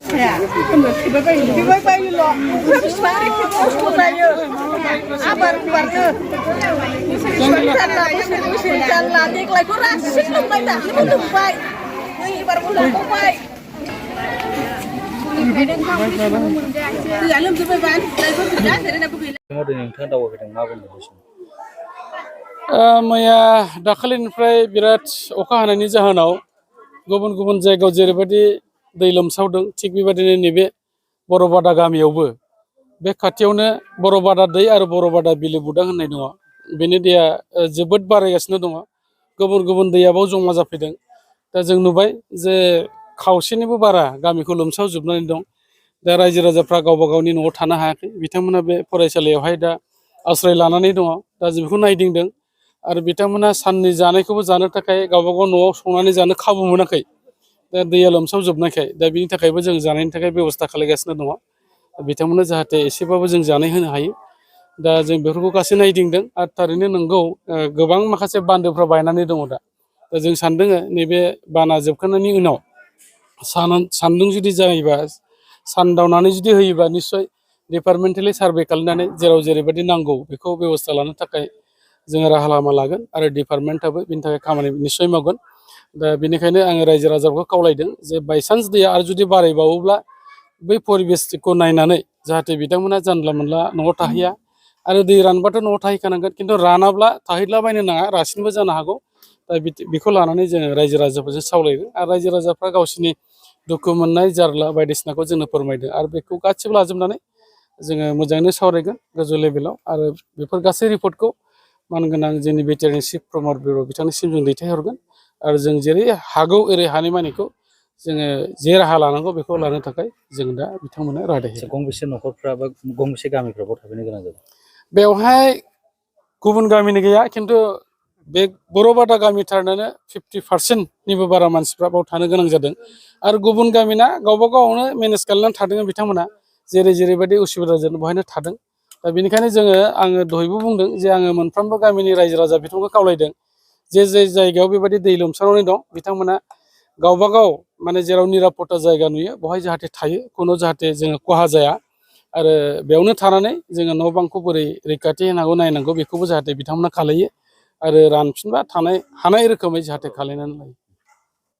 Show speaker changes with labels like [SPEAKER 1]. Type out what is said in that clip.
[SPEAKER 1] Ya, tiba-tiba lo, habis mari kita harus ayo. Abar barnya. Musim jalan dik lagi rasis tuh baik, itu tuh baik. Ini baru mulai baik. Alam tuh baik, lagi sudah dari nak bilang.
[SPEAKER 2] Tengah dengan tengah dawa kita ngabun terus.
[SPEAKER 3] मैया दाखालिनिफ्राय बिराद अखा हानायनि जाहोनाव गुबुन गुबुन जायगायाव जेरैबायदि दै लोमसावदों थिग बेबायदिनो नैबे बरबादा गामियावबो बे खाथियावनो बरबादा दै आरो बरबादा बिलो बुदां होननाय दङ बेनि दैया जोबोद बारायगासिनो दङ गुबुन गुबुन दैयाबाव जमा जाफैदों दा जों नुबाय जे खावसेनिबो बारा गामिखौ लोमसावजोबनानै दं दा रायजो राजाफ्रा गावबा गावनि न'आव थानो हायाखै बिथांमोना बे फरायसालियावहाय दा आश्रय लानानै दङ दा जों बेखौ नायदिंदों आरो बिथांमोना साननि जानायखौबो जानो थाखाय गावबा गाव न'आव संनानै जानो खाबु मोनाखै दा दैया लोमसावजोबनायखाय दा बिनि थाखायबो जों जानायनि थाखाय बेबस्था खालामगासिनो दङ बिथांमोननो जाहाथे एसेबाबो जों जानाय होनो हायो दा जों बेफोरखौ गासै नायदिंदों आरो थारैनो नंगौ गोबां माखासे बान्दोफ्रा बायनानै दङ दा जों सानदों नैबे बाना जोबखांनायनि उनाव सान्दुं जुदि जायोबा सानदावनानै जुदि होयोबा निश्चय डिपार्टमेन्टेलि सार्भे खालामनानै जेराव जेरैबायदि नांगौ बेखौ बेबस्था लानो थाखाय जोङो राहा लामा लागोन आरो डिपार्टमेन्टआबो बिनि थाखाय खामानि निश्चय मावगोन दा बेनिखायनो आङो रायजो राजाखौ खावलायदों जे बायसान्स दैया आरो जुदि बारायबावोब्ला बै परिबेसखौ नायनानै जाहाथे बिथांमोना जानला मोनला न'आव थाहैया आरो दै रानबाथ' न'आव थाहैखानांगोन खिन्थु रानाब्ला थाहैलाबायनो नाङा रासिनबो जानो हागौ दा बेखौ लानानै जोङो रायजो राजाफोरजों सावरायदों आरो रायजो राजाफ्रा गावसिनि दुखु मोननाय जारला बायदिसिनाखौ जोंनो फोरमायदों आरो बेखौ गासिबो लाजोबनानै जोङो मोजाङैनो सावरायगोन गोजौ लेभेलाव आरो बेफोर गासै रिपर्टखौ मानगोनां जोंनि बिटिआरनि चिफ प्रमद बर' बिथांनिसिम जों दैथायहरगोन आरो जों जेरै हागौ ओरै हानायमानिखौ जोङो जे राहा लानांगौ बेखौ लानो थाखाय जों दा बिथांमोननो रादाय होयो
[SPEAKER 2] गंबेसे न'खरफ्रा बा गंबेसे गामिफ्राव थाफैनो गोनां जादों
[SPEAKER 3] बेवहाय गुबुन गामिनि गैया खिन्थु बे बरबादा गामिथारनानो 50%निबो बारा मानसिफ्रा बाव थानो गोनां जादों आरो गुबुन गामिना गावबा गावनो मेनेज खालामनानै थादों बिथांमोना जेरैबायदि उसुबिदा जादों बेवहायनो थादों दा बेनिखायनो आङो दहायबो बुंदों जे आङो मोनफ्रोमबो गामिनि रायजो राजा बिथांमोनखौ खावलायदों जे जायगायाव बेबायदि दै लोमसावनानै दं बिथांमोना गावबा गाव माने जेराव निरापत्ता जायगा नुयो बेवहाय जाहाथे थायो खुनु जाहाथे जोङो खहा जाया आरो बेयावनो थानानै जोङो न' बांखौ बोरै रैखाथि होनांगौ नायनांगौ बेखौबो जाहाथे बिथांमोना खालायो आरो रानफिनबा थानाय हानाय रोखोमै जाहाथे खालायनानै लायो